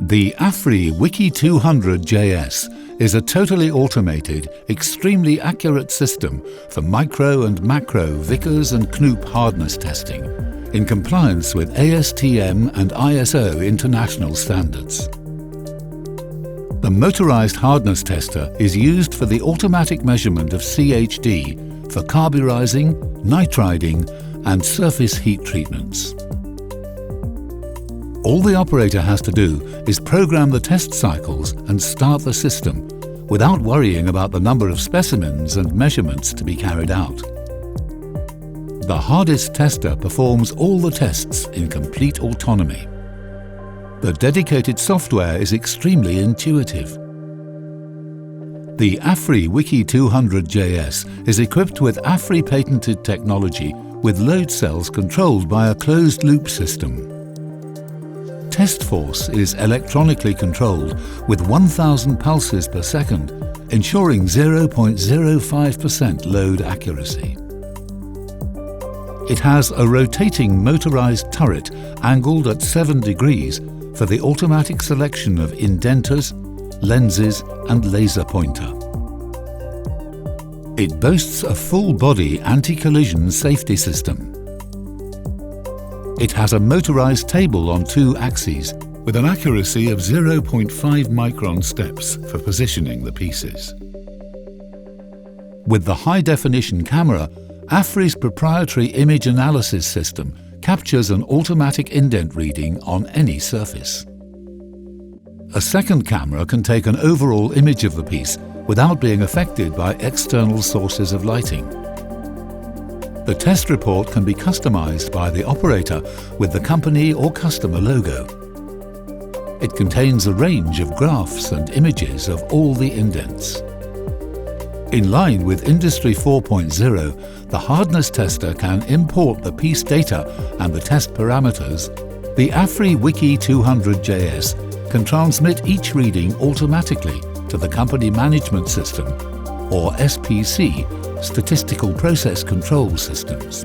The Affri Wiki 200JS is a totally automated, extremely accurate system for micro and macro Vickers and Knoop hardness testing in compliance with ASTM and ISO international standards. The motorized hardness tester is used for the automatic measurement of CHD for carburizing, nitriding and surface heat treatments. All the operator has to do is program the test cycles and start the system without worrying about the number of specimens and measurements to be carried out. The hardest tester performs all the tests in complete autonomy. The dedicated software is extremely intuitive. The Affri Wiki 200JS is equipped with Affri patented technology with load cells controlled by a closed-loop system. Test force is electronically controlled with 1,000 pulses per second, ensuring 0.05% load accuracy. It has a rotating motorized turret angled at 7 degrees for the automatic selection of indenters, lenses and laser pointer. It boasts a full-body anti-collision safety system. It has a motorized table on 2 axes with an accuracy of 0.5 micron steps for positioning the pieces. With the high-definition camera, Affri's proprietary image analysis system captures an automatic indent reading on any surface. A second camera can take an overall image of the piece without being affected by external sources of lighting. The test report can be customized by the operator with the company or customer logo. It contains a range of graphs and images of all the indents. In line with Industry 4.0, the hardness tester can import the piece data and the test parameters. The Affri Wiki 200JS can transmit each reading automatically to the company management system, or SPC, Statistical Process Control Systems.